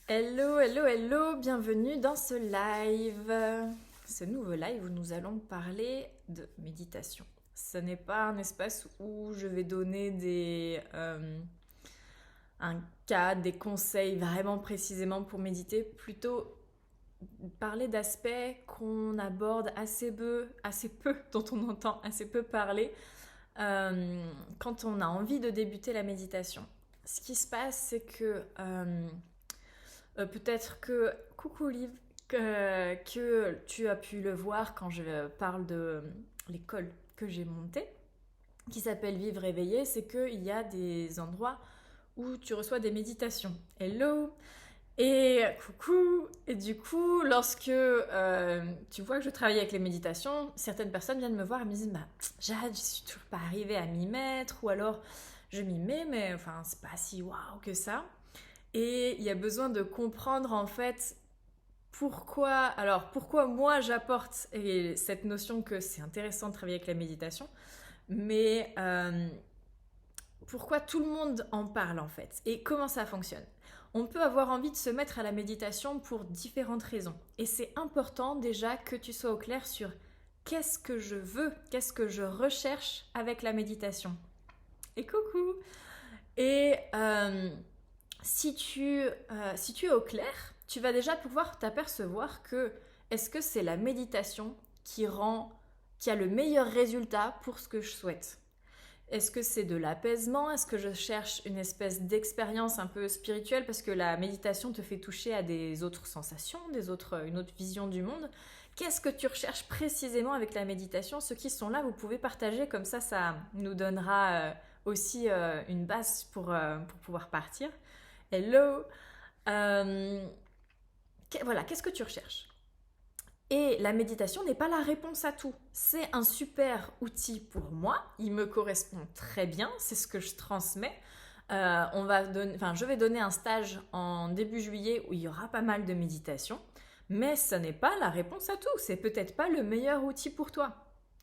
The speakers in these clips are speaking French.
Hello, hello, hello, bienvenue dans ce nouveau live où nous allons parler de méditation. Ce n'est pas un espace où je vais donner un cadre, des conseils vraiment précisément pour méditer, plutôt parler d'aspects qu'on aborde assez peu, dont on entend assez peu parler quand on a envie de débuter la méditation. Ce qui se passe, c'est que peut-être que, coucou Liv, que tu as pu le voir quand je parle de l'école que j'ai montée, qui s'appelle Vivre éveillé, c'est qu'il y a des endroits où tu reçois des méditations. Hello. Et coucou. Et du coup, lorsque tu vois que je travaille avec les méditations, certaines personnes viennent me voir et me disent bah, Jade, je suis toujours pas arrivée à m'y mettre, ou alors je m'y mets, mais enfin, c'est pas si waouh que ça. Et il y a besoin de comprendre en fait pourquoi moi j'apporte cette notion que c'est intéressant de travailler avec la méditation, mais pourquoi tout le monde en parle en fait et comment ça fonctionne. On peut avoir envie de se mettre à la méditation pour différentes raisons. Et c'est important déjà que tu sois au clair sur qu'est-ce que je veux, qu'est-ce que je recherche avec la méditation. Et coucou. Et si tu es au clair, tu vas déjà pouvoir t'apercevoir que est-ce que c'est la méditation qui a le meilleur résultat pour ce que je souhaite. Est-ce que c'est de l'apaisement? Est-ce que je cherche une espèce d'expérience un peu spirituelle parce que la méditation te fait toucher à des autres sensations, une autre vision du monde? Qu'est-ce que tu recherches précisément avec la méditation? Ceux qui sont là, vous pouvez partager, comme ça nous donnera aussi une base pour pouvoir partir. Hello. Euh, voilà, qu'est-ce que tu recherches? Et la méditation n'est pas la réponse à tout. C'est un super outil pour moi. Il me correspond très bien. C'est ce que je transmets. Je vais donner un stage en début juillet où il y aura pas mal de méditation. Mais ce n'est pas la réponse à tout. C'est peut-être pas le meilleur outil pour toi.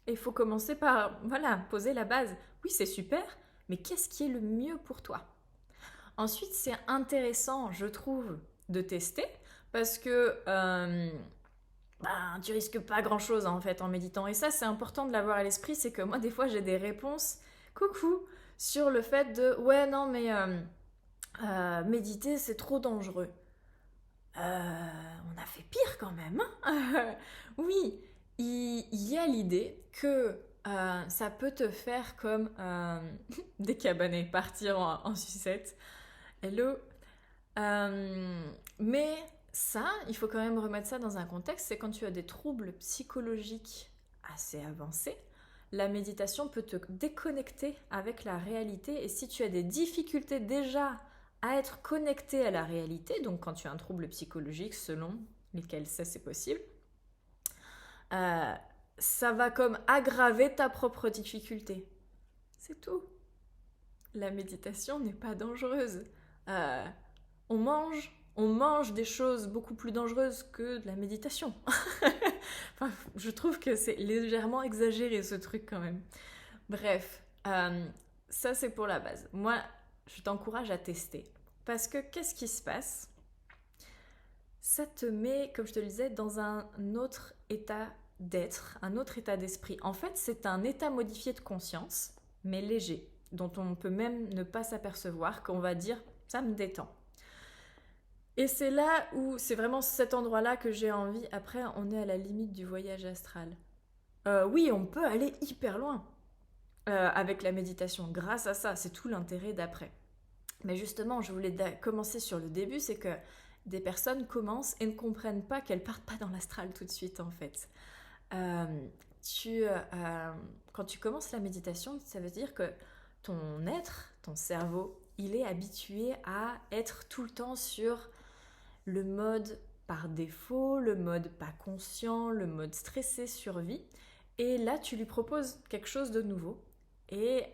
Et il faut commencer par poser la base. Oui, c'est super, mais qu'est-ce qui est le mieux pour toi? Ensuite, c'est intéressant, je trouve, de tester parce que tu risques pas grand-chose en fait en méditant. Et ça, c'est important de l'avoir à l'esprit. C'est que moi, des fois, j'ai des réponses, coucou, sur le fait de ouais, non, mais méditer, c'est trop dangereux. On a fait pire quand même. Hein. Oui, il y a l'idée que ça peut te faire comme des cabanets, partir en sucette. Hello. Mais ça, il faut quand même remettre ça dans un contexte, c'est quand tu as des troubles psychologiques assez avancés, la méditation peut te déconnecter avec la réalité et si tu as des difficultés déjà à être connecté à la réalité, donc quand tu as un trouble psychologique selon lesquels ça c'est possible, euh, ça va comme aggraver ta propre difficulté. C'est tout. La méditation n'est pas dangereuse. Euh, on mange des choses beaucoup plus dangereuses que de la méditation. Enfin, je trouve que c'est légèrement exagéré ce truc quand même. Bref, ça c'est pour la base. Moi, je t'encourage à tester. Parce que qu'est-ce qui se passe? Ça te met, comme je te le disais, dans un autre état d'être, un autre état d'esprit. En fait, c'est un état modifié de conscience, mais léger, dont on peut même ne pas s'apercevoir, qu'on va dire, ça me détend. Et c'est là où, c'est vraiment cet endroit-là que j'ai envie. Après, on est à la limite du voyage astral. Oui, on peut aller hyper loin avec la méditation. Grâce à ça, c'est tout l'intérêt d'après. Mais justement, je voulais commencer sur le début, c'est que des personnes commencent et ne comprennent pas qu'elles partent pas dans l'astral tout de suite en fait. Euh, quand tu commences la méditation, ça veut dire que ton être, ton cerveau, il est habitué à être tout le temps sur le mode par défaut, le mode pas conscient, le mode stressé, survie. Et là, tu lui proposes quelque chose de nouveau. Et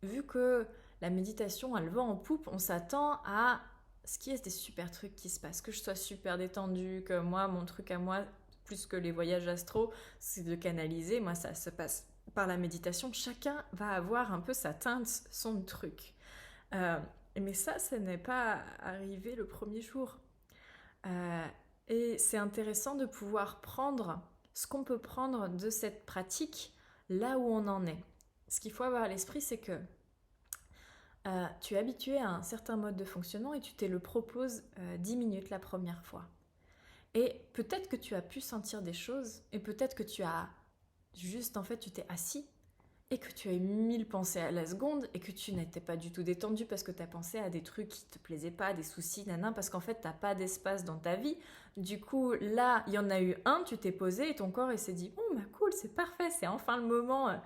vu que la méditation, elle va en poupe, on s'attend à ce qui est des super trucs qui se passent, que je sois super détendue, que moi, mon truc à moi, plus que les voyages astro, c'est de canaliser. Moi, ça se passe par la méditation. Chacun va avoir un peu sa teinte, son truc. Mais ça n'est pas arrivé le premier jour. Euh, et c'est intéressant de pouvoir prendre ce qu'on peut prendre de cette pratique là où on en est. Ce qu'il faut avoir à l'esprit, c'est que tu es habitué à un certain mode de fonctionnement et tu te le proposes 10 minutes la première fois. Et peut-être que tu as pu sentir des choses et peut-être que tu as juste, en fait, tu t'es assis et que tu as eu 1000 pensées à la seconde et que tu n'étais pas du tout détendu parce que tu as pensé à des trucs qui te plaisaient pas, des soucis, nanan, parce qu'en fait, tu n'as pas d'espace dans ta vie. Du coup, là, il y en a eu un, tu t'es posé et ton corps il s'est dit « Oh, bah cool, c'est parfait, c'est enfin le moment.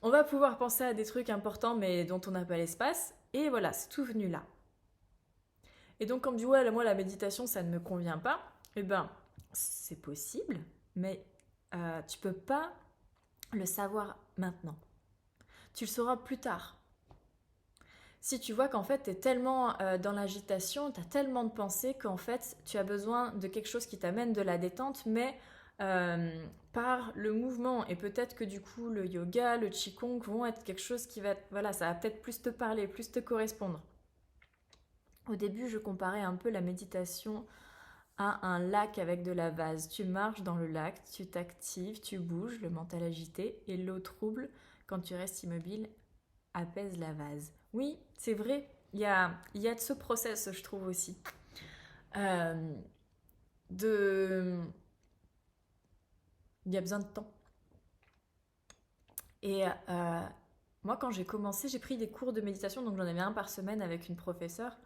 On va pouvoir penser à des trucs importants mais dont on n'a pas l'espace. » Et voilà, c'est tout venu là. Et donc, quand on me dit « Ouais, moi, la méditation, ça ne me convient pas », eh ben, c'est possible, mais tu peux pas le savoir maintenant. Tu le sauras plus tard. Si tu vois qu'en fait tu es tellement dans l'agitation, tu as tellement de pensées qu'en fait tu as besoin de quelque chose qui t'amène de la détente, mais par le mouvement. Et peut-être que du coup le yoga, le qigong vont être quelque chose qui va, voilà, ça va peut-être plus te parler, plus te correspondre. Au début, je comparais un peu la méditation à un lac avec de la vase. Tu marches dans le lac, tu t'actives, tu bouges, le mental agité, et l'eau trouble, quand tu restes immobile, apaise la vase. Oui, c'est vrai, il y a de ce process, je trouve aussi. Euh, de... Il y a besoin de temps. Et moi, quand j'ai commencé, j'ai pris des cours de méditation, donc j'en avais un par semaine avec une professeure.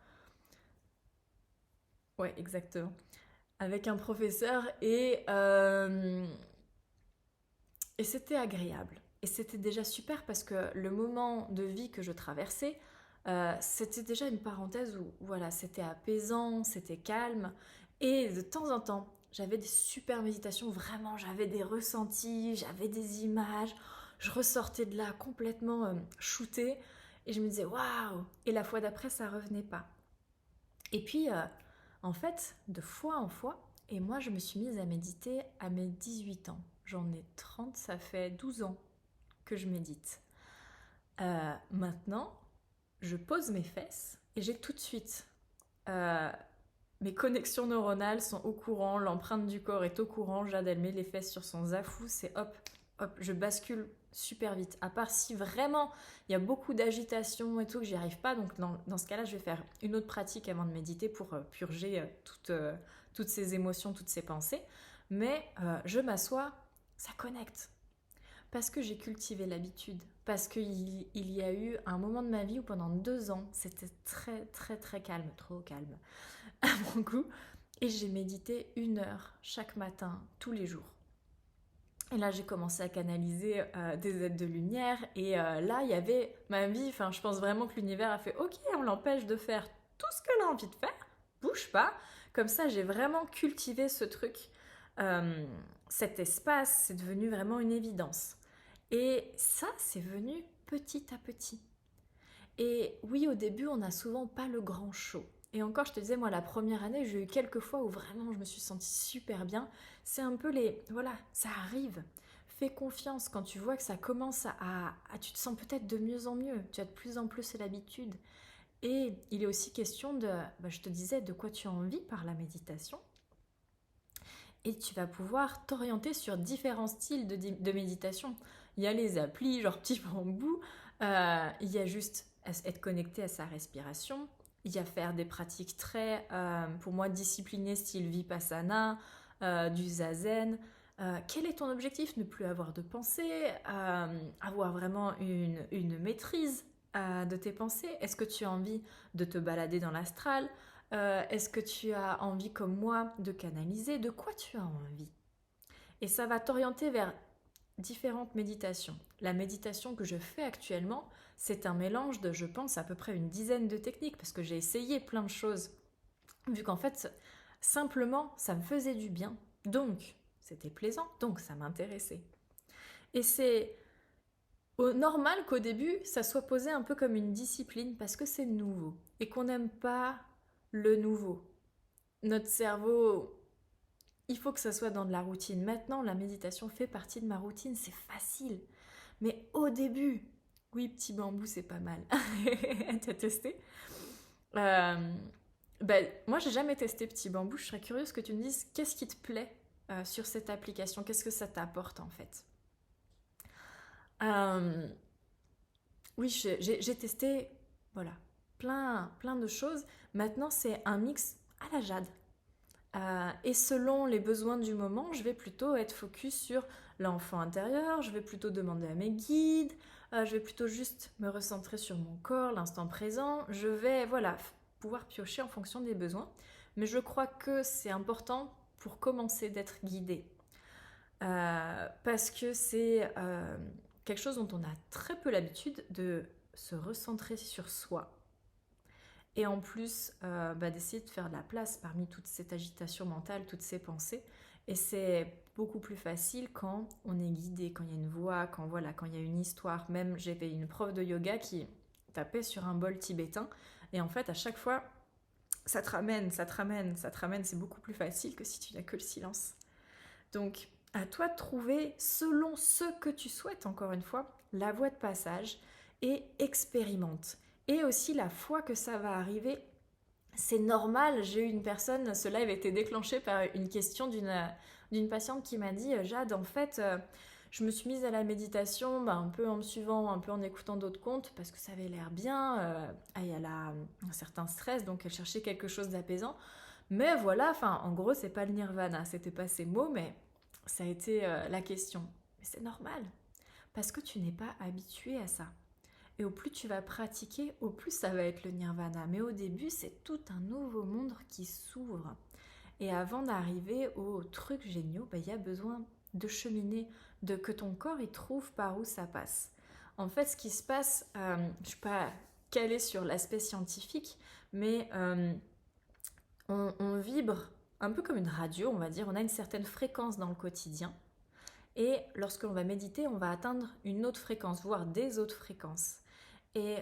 Ouais, exactement. Avec un professeur et c'était agréable. Et c'était déjà super parce que le moment de vie que je traversais, c'était déjà une parenthèse où voilà, c'était apaisant, c'était calme. Et de temps en temps, j'avais des super méditations, vraiment, j'avais des ressentis, j'avais des images. Je ressortais de là complètement shootée et je me disais waouh! Et la fois d'après, ça revenait pas. Et puis, en fait, de fois en fois, et moi, je me suis mise à méditer à mes 18 ans. J'en ai 30, ça fait 12 ans que je médite. Maintenant, je pose mes fesses et j'ai tout de suite mes connexions neuronales sont au courant, l'empreinte du corps est au courant, Jade elle met les fesses sur son zafou, c'est hop, hop, je bascule super vite. À part si vraiment il y a beaucoup d'agitation et tout, que j'y arrive pas, donc dans ce cas-là, je vais faire une autre pratique avant de méditer pour purger toutes ces émotions, toutes ces pensées. Mais je m'assois, ça connecte. Parce que j'ai cultivé l'habitude. Parce qu'il y a eu un moment de ma vie où pendant 2 ans, c'était très très très calme, trop calme à mon goût. Et j'ai médité 1 heure chaque matin, tous les jours. Et là, j'ai commencé à canaliser des aides de lumière. Et là, il y avait ma vie. Enfin, je pense vraiment que l'univers a fait « Ok, on l'empêche de faire tout ce qu'elle a envie de faire. Bouge pas. » Comme ça, j'ai vraiment cultivé ce truc. Cet espace, c'est devenu vraiment une évidence. Et ça, c'est venu petit à petit. Et oui, au début, on n'a souvent pas le grand show. Et encore, je te disais, moi, la première année, j'ai eu quelques fois où vraiment je me suis sentie super bien. C'est un peu les... Voilà, ça arrive. Fais confiance quand tu vois que ça commence tu te sens peut-être de mieux en mieux. Tu as de plus en plus l'habitude. Et il est aussi question de... je te disais, de quoi tu as envie par la méditation. Et tu vas pouvoir t'orienter sur différents styles de méditation. Il y a les applis, genre Petit Bambou. Il y a juste être connecté à sa respiration. Il y a faire des pratiques très, pour moi, disciplinées, style Vipassana, du Zazen. Quel est ton objectif? Ne plus avoir de pensée, avoir vraiment une maîtrise de tes pensées. Est-ce que tu as envie de te balader dans l'astral? Est-ce que tu as envie, comme moi, de canaliser? De quoi tu as envie? Et ça va t'orienter vers différentes méditations. La méditation que je fais actuellement, c'est un mélange de, je pense, à peu près une dizaine de techniques, parce que j'ai essayé plein de choses, vu qu'en fait, simplement, ça me faisait du bien. Donc, c'était plaisant, donc ça m'intéressait. Et c'est normal qu'au début, ça soit posé un peu comme une discipline, parce que c'est nouveau, et qu'on n'aime pas le nouveau. Notre cerveau, il faut que ça soit dans de la routine. Maintenant, la méditation fait partie de ma routine, c'est facile. Mais au début, oui, Petit Bambou, c'est pas mal. T'as testé? Euh, Moi, j'ai jamais testé Petit Bambou. Je serais curieuse que tu me dises qu'est-ce qui te plaît sur cette application, qu'est-ce que ça t'apporte en fait. Euh, oui, j'ai testé, voilà, plein de choses. Maintenant, c'est un mix à la Jade. Et selon les besoins du moment, je vais plutôt être focus sur l'enfant intérieur, je vais plutôt demander à mes guides, je vais plutôt juste me recentrer sur mon corps, l'instant présent. Je vais, voilà, pouvoir piocher en fonction des besoins. Mais je crois que c'est important pour commencer d'être guidé. Parce que c'est quelque chose dont on a très peu l'habitude de se recentrer sur soi. Et en plus, d'essayer de faire de la place parmi toute cette agitation mentale, toutes ces pensées. Et c'est beaucoup plus facile quand on est guidé, quand il y a une voix, quand voilà, quand il y a une histoire. Même j'avais une prof de yoga qui tapait sur un bol tibétain. Et en fait, à chaque fois, ça te ramène, ça te ramène, ça te ramène. C'est beaucoup plus facile que si tu n'as que le silence. Donc, à toi de trouver, selon ce que tu souhaites, encore une fois, la voie de passage et expérimente. Et aussi la fois que ça va arriver, c'est normal. J'ai eu une personne, ce live a été déclenché par une question d'une patiente qui m'a dit Jade, en fait, je me suis mise à la méditation un peu en me suivant, un peu en écoutant d'autres comptes parce que ça avait l'air bien. Elle a un certain stress, donc elle cherchait quelque chose d'apaisant. Mais voilà, enfin, en gros, c'est pas le nirvana, c'était pas ces mots, mais ça a été la question. Mais c'est normal, parce que tu n'es pas habitué à ça. Et au plus tu vas pratiquer, au plus ça va être le nirvana. Mais au début, c'est tout un nouveau monde qui s'ouvre. Et avant d'arriver aux trucs géniaux, il y a besoin de cheminer, de que ton corps y trouve par où ça passe. En fait, ce qui se passe, je ne suis pas calée sur l'aspect scientifique, mais on vibre un peu comme une radio, on va dire. On a une certaine fréquence dans le quotidien. Et lorsque l'on va méditer, on va atteindre une autre fréquence, voire des autres fréquences. Et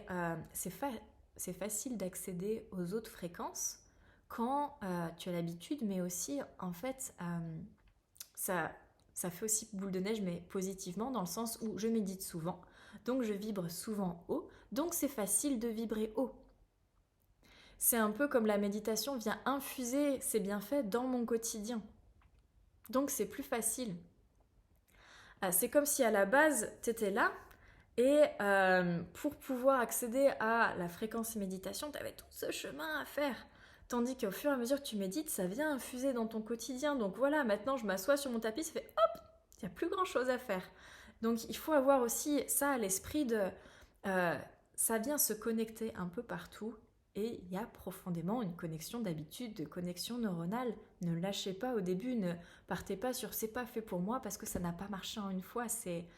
c'est facile d'accéder aux autres fréquences quand tu as l'habitude, mais aussi, en fait, ça, ça fait aussi boule de neige, mais positivement, dans le sens où je médite souvent, donc je vibre souvent haut, donc c'est facile de vibrer haut. C'est un peu comme la méditation vient infuser ses bienfaits dans mon quotidien. Donc c'est plus facile. C'est comme si à la base, tu étais là et pour pouvoir accéder à la fréquence méditation, tu avais tout ce chemin à faire. Tandis qu'au fur et à mesure que tu médites, ça vient infuser dans ton quotidien. Donc voilà, maintenant je m'assois sur mon tapis, ça fait hop, il n'y a plus grand chose à faire. Donc il faut avoir aussi ça à l'esprit de ça vient se connecter un peu partout et il y a profondément une connexion d'habitude, de connexion neuronale. Ne lâchez pas au début, ne partez pas sur c'est pas fait pour moi parce que ça n'a pas marché en une fois. C'est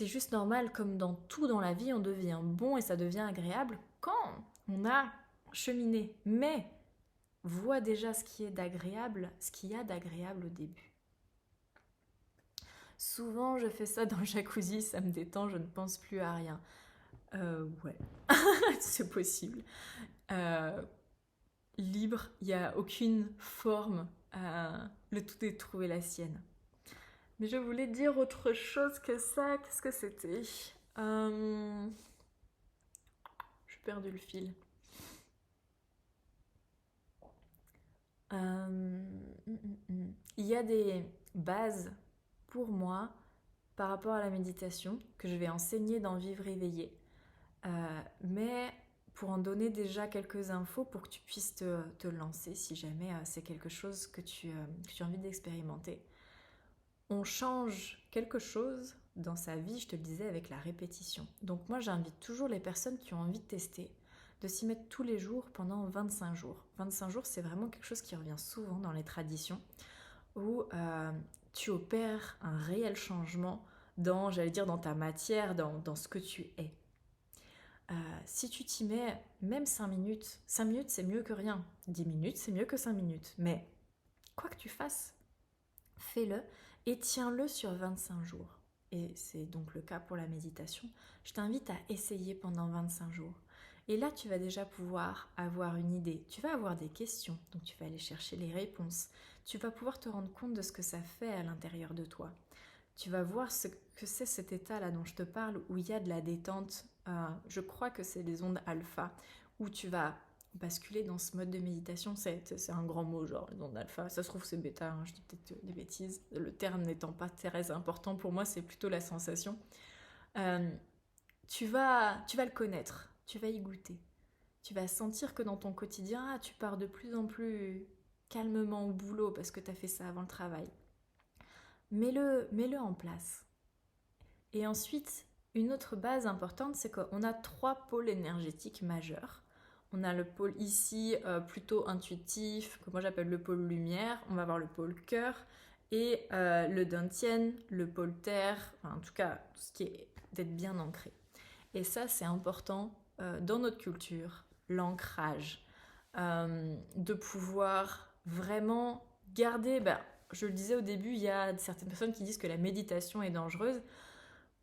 juste normal, comme dans tout dans la vie, on devient bon et ça devient agréable quand on a cheminé. Mais vois déjà ce qui est d'agréable, ce qu'il y a d'agréable au début. Souvent, je fais ça dans le jacuzzi, ça me détend, je ne pense plus à rien. Ouais, c'est possible. Euh, Libre, il n'y a aucune forme. Le tout est de trouver la sienne. Mais je voulais dire autre chose que ça. Qu'est-ce que c'était J'ai perdu le fil. Euh, Il y a des bases pour moi par rapport à la méditation que je vais enseigner dans Vivre éveillé. Mais pour en donner déjà quelques infos pour que tu puisses te lancer si jamais c'est quelque chose que tu as envie d'expérimenter. On change quelque chose dans sa vie, je te le disais, avec la répétition. Donc moi j'invite toujours les personnes qui ont envie de tester de s'y mettre tous les jours pendant 25 jours. 25 jours, c'est vraiment quelque chose qui revient souvent dans les traditions où tu opères un réel changement dans, j'allais dire, dans ta matière, dans ce que tu es. Si tu t'y mets même 5 minutes c'est mieux que rien. 10 minutes c'est mieux que 5 minutes. Mais quoi que tu fasses, fais-le et tiens-le sur 25 jours. Et c'est donc le cas pour la méditation. Je t'invite à essayer pendant 25 jours. Et là, tu vas déjà pouvoir avoir une idée. Tu vas avoir des questions, donc tu vas aller chercher les réponses. Tu vas pouvoir te rendre compte de ce que ça fait à l'intérieur de toi. Tu vas voir ce que c'est cet état-là dont je te parle, où il y a de la détente. Je crois que c'est les ondes alpha, où tu vas basculer dans ce mode de méditation. C'est un grand mot, genre le don d'alpha. Ça se trouve, c'est bêta, hein, je dis peut-être des bêtises. Le terme n'étant pas très important, pour moi, c'est plutôt la sensation. Tu vas le connaître, tu vas y goûter. Tu vas sentir que dans ton quotidien, tu pars de plus en plus calmement au boulot parce que tu as fait ça avant le travail. Mets-le en place. Et ensuite, une autre base importante, c'est qu'on a 3 pôles énergétiques majeurs. On a le pôle ici plutôt intuitif, que moi j'appelle le pôle lumière. On va avoir le pôle cœur et le dantian, le pôle terre, enfin, en tout cas tout ce qui est d'être bien ancré. Et ça, c'est important dans notre culture, l'ancrage, de pouvoir vraiment garder. Je le disais au début, il y a certaines personnes qui disent que la méditation est dangereuse.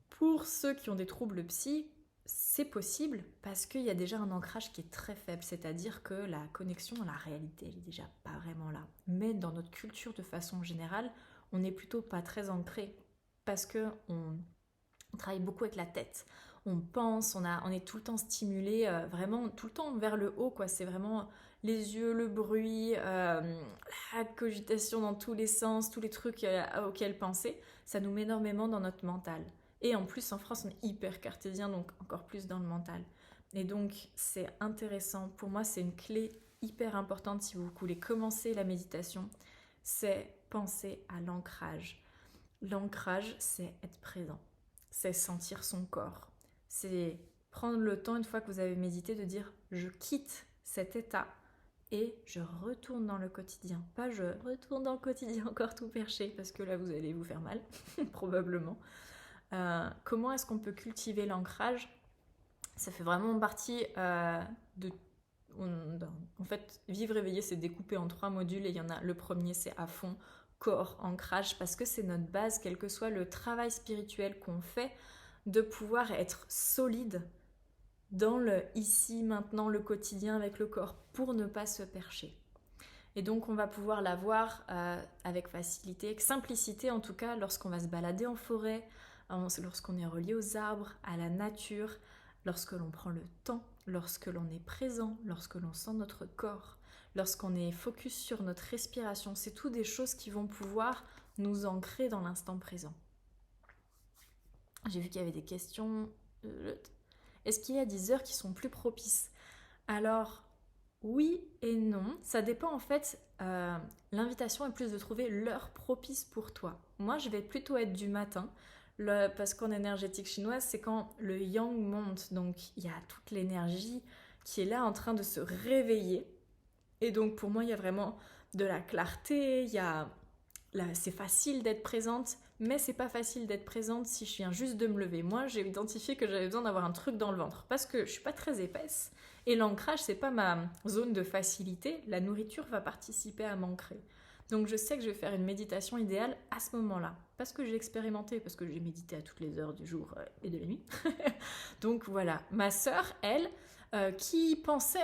Pour ceux qui ont des troubles psy, c'est possible parce qu'il y a déjà un ancrage qui est très faible, c'est-à-dire que la connexion à la réalité, elle est déjà pas vraiment là. Mais dans notre culture de façon générale, on n'est plutôt pas très ancré parce qu'on travaille beaucoup avec la tête. On pense, on est tout le temps stimulé, vraiment tout le temps vers le haut, quoi. C'est vraiment les yeux, le bruit, la cogitation dans tous les sens, tous les trucs auxquels penser. Ça nous met énormément dans notre mental. Et en plus, en France, on est hyper cartésien, donc encore plus dans le mental. Et donc, c'est intéressant. Pour moi, c'est une clé hyper importante si vous voulez commencer la méditation. C'est penser à l'ancrage. L'ancrage, c'est être présent. C'est sentir son corps. C'est prendre le temps, une fois que vous avez médité, de dire « je quitte cet état et je retourne dans le quotidien ». Pas « je retourne dans le quotidien encore tout perché » parce que là, vous allez vous faire mal, probablement. Comment est-ce qu'on peut cultiver l'ancrage? Ça fait vraiment partie de... En fait, Vivre éveillé, c'est découpé en 3 modules et il y en a, le premier, c'est à fond, corps, ancrage, parce que c'est notre base, quel que soit le travail spirituel qu'on fait, de pouvoir être solide dans le ici, maintenant, le quotidien avec le corps, pour ne pas se percher. Et donc, on va pouvoir l'avoir avec facilité, avec simplicité en tout cas, lorsqu'on va se balader en forêt, lorsqu'on est relié aux arbres, à la nature, lorsque l'on prend le temps, lorsque l'on est présent, lorsque l'on sent notre corps, lorsqu'on est focus sur notre respiration. C'est tout des choses qui vont pouvoir nous ancrer dans l'instant présent. J'ai vu qu'il y avait des questions. Est-ce qu'il y a des heures qui sont plus propices? Alors, oui et non. Ça dépend en fait. L'invitation est plus de trouver l'heure propice pour toi. Moi, je vais plutôt être du matin. Parce qu'en énergétique chinoise, c'est quand le yang monte. Donc, il y a toute l'énergie qui est là en train de se réveiller. Et donc, pour moi, il y a vraiment de la clarté. C'est facile d'être présente, mais c'est pas facile d'être présente si je viens juste de me lever. Moi, j'ai identifié que j'avais besoin d'avoir un truc dans le ventre parce que je suis pas très épaisse. Et l'ancrage, c'est pas ma zone de facilité. La nourriture va participer à m'ancrer. Donc je sais que je vais faire une méditation idéale à ce moment-là. Parce que j'ai expérimenté, parce que j'ai médité à toutes les heures du jour et de la nuit. Donc voilà, ma sœur, elle, qui pensait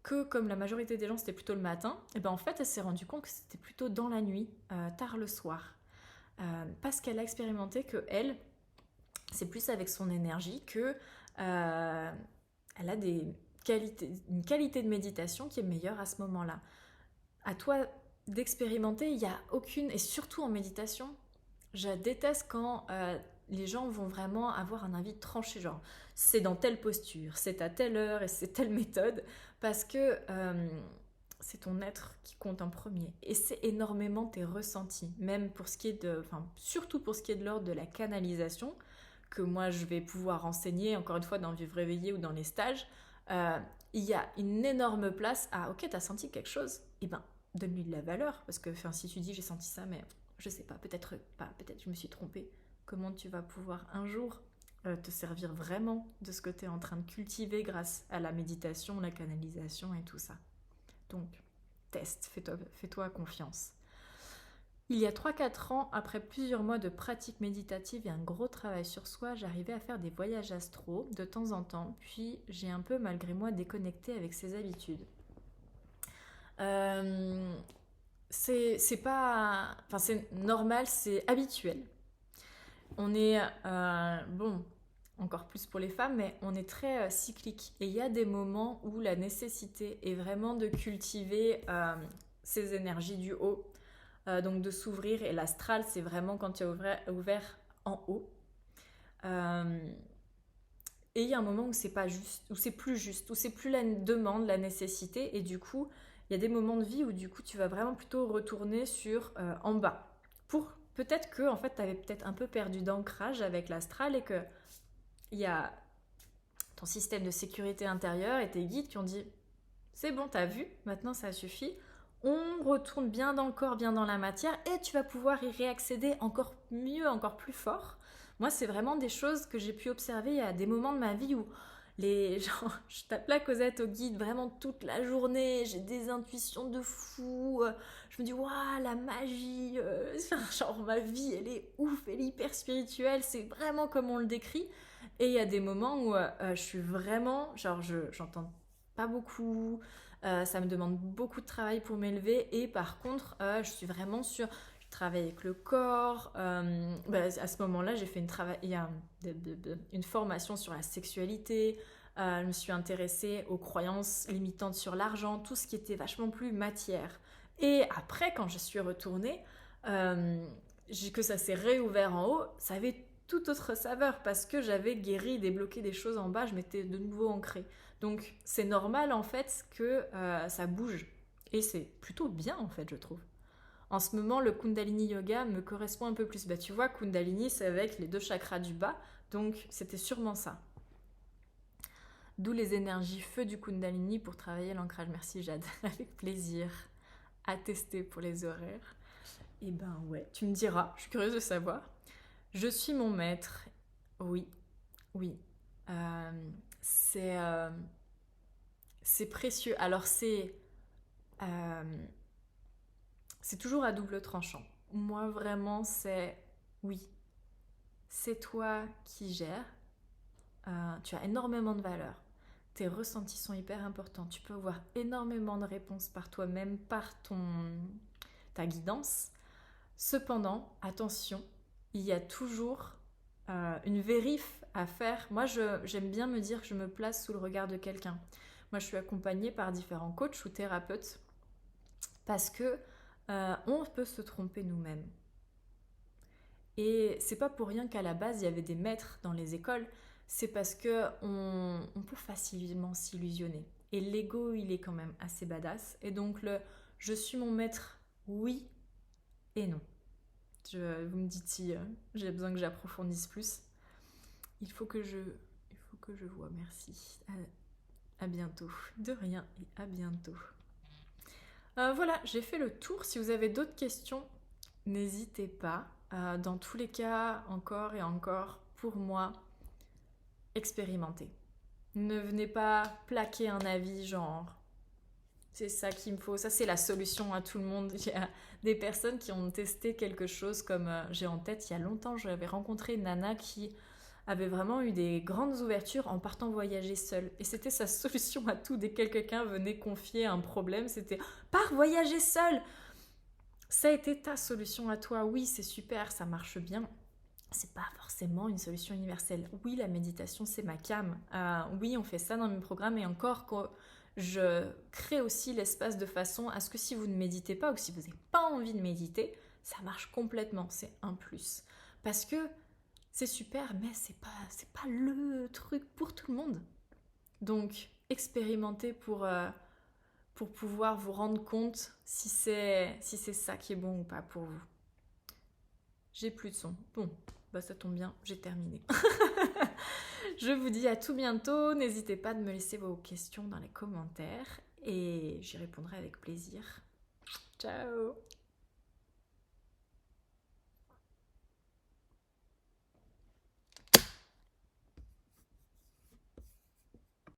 que comme la majorité des gens c'était plutôt le matin, et ben en fait elle s'est rendue compte que c'était plutôt dans la nuit, tard le soir. Parce qu'elle a expérimenté que elle, c'est plus avec son énergie que elle a une qualité de méditation qui est meilleure à ce moment-là. À toi d'expérimenter, il n'y a aucune, et surtout en méditation, je déteste quand les gens vont vraiment avoir un avis tranché, genre c'est dans telle posture, c'est à telle heure et c'est telle méthode, parce que c'est ton être qui compte en premier. Et c'est énormément tes ressentis, même pour ce qui est surtout pour ce qui est de l'ordre de la canalisation, que moi je vais pouvoir enseigner, encore une fois, dans Vivre éveillé ou dans les stages. Il y a une énorme place à, ok, t'as senti quelque chose, et ben donne-lui de la valeur, parce que si tu dis j'ai senti ça, mais je sais pas, peut-être je me suis trompée. Comment tu vas pouvoir un jour te servir vraiment de ce que tu es en train de cultiver grâce à la méditation, la canalisation et tout ça. Donc, teste, fais-toi confiance. Il y a 3-4 ans, après plusieurs mois de pratique méditative et un gros travail sur soi, j'arrivais à faire des voyages astraux de temps en temps, puis j'ai un peu malgré moi déconnecté avec ses habitudes. C'est pas... c'est normal, c'est habituel. On est... encore plus pour les femmes, mais on est très cyclique. Et il y a des moments où la nécessité est vraiment de cultiver ces énergies du haut, donc de s'ouvrir. Et l'astral, c'est vraiment quand tu es ouvert en haut. Et il y a un moment où c'est pas juste, où c'est plus la demande, la nécessité. Et du coup, il y a des moments de vie où du coup, tu vas vraiment plutôt retourner sur en bas. Pour peut-être que en fait, tu avais peut-être un peu perdu d'ancrage avec l'astral et que il y a ton système de sécurité intérieure et tes guides qui ont dit c'est bon, t'as vu, maintenant ça suffit. On retourne bien dans le corps, bien dans la matière et tu vas pouvoir y réaccéder encore mieux, encore plus fort. Moi, c'est vraiment des choses que j'ai pu observer. Il y a des moments de ma vie où je tape la causette au guide vraiment toute la journée. J'ai des intuitions de fou. Je me dis, waouh, la magie. Genre, ma vie, elle est ouf, elle est hyper spirituelle. C'est vraiment comme on le décrit. Et il y a des moments où je suis vraiment, j'entends pas beaucoup. Ça me demande beaucoup de travail pour m'élever. Et par contre, je suis vraiment sur travailler avec le corps. À ce moment-là, j'ai fait une formation sur la sexualité. Je me suis intéressée aux croyances limitantes sur l'argent, tout ce qui était vachement plus matière. Et après, quand je suis retournée, que ça s'est réouvert en haut, ça avait toute autre saveur parce que j'avais guéri, débloqué des choses en bas, je m'étais de nouveau ancrée. Donc c'est normal en fait que ça bouge. Et c'est plutôt bien en fait, je trouve. En ce moment, le Kundalini Yoga me correspond un peu plus. Bah, tu vois, Kundalini, c'est avec les 2 chakras du bas, donc c'était sûrement ça. D'où les énergies feu du Kundalini pour travailler l'ancrage. Merci Jade, avec plaisir. À tester pour les horaires. Et ben ouais, tu me diras, je suis curieuse de savoir. Je suis mon maître. Oui, oui. C'est précieux. Alors c'est toujours à double tranchant. Moi, vraiment, oui, c'est toi qui gères. Tu as énormément de valeur. Tes ressentis sont hyper importants. Tu peux avoir énormément de réponses par toi-même, par ta guidance. Cependant, attention, il y a toujours une vérif à faire. Moi, j'aime bien me dire que je me place sous le regard de quelqu'un. Moi, je suis accompagnée par différents coachs ou thérapeutes parce que on peut se tromper nous-mêmes. Et c'est pas pour rien qu'à la base, il y avait des maîtres dans les écoles. C'est parce que on peut facilement s'illusionner. Et l'ego, il est quand même assez badass. Et donc, je suis mon maître, oui et non. Vous me dites si j'ai besoin que j'approfondisse plus. Il faut que je vois. Merci. À bientôt. De rien et à bientôt. Voilà, j'ai fait le tour. Si vous avez d'autres questions, n'hésitez pas. Dans tous les cas, encore et encore, pour moi, expérimentez. Ne venez pas plaquer un avis genre c'est ça qu'il me faut, ça c'est la solution à tout le monde. Il y a des personnes qui ont testé quelque chose comme j'ai en tête il y a longtemps, j'avais rencontré une nana qui avait vraiment eu des grandes ouvertures en partant voyager seule. Et c'était sa solution à tout. Dès que quelqu'un venait confier un problème, c'était « Pars voyager seule !» Ça a été ta solution à toi. Oui, c'est super, ça marche bien. C'est pas forcément une solution universelle. Oui, la méditation, c'est ma came. Oui, on fait ça dans mes programmes. Et encore, je crée aussi l'espace de façon à ce que si vous ne méditez pas ou que si vous n'avez pas envie de méditer, ça marche complètement. C'est un plus. Parce que c'est super, mais c'est pas le truc pour tout le monde. Donc, expérimentez pour pouvoir vous rendre compte si c'est ça qui est bon ou pas pour vous. J'ai plus de son. Bon, bah ça tombe bien, j'ai terminé. Je vous dis à tout bientôt. N'hésitez pas de me laisser vos questions dans les commentaires et j'y répondrai avec plaisir. Ciao!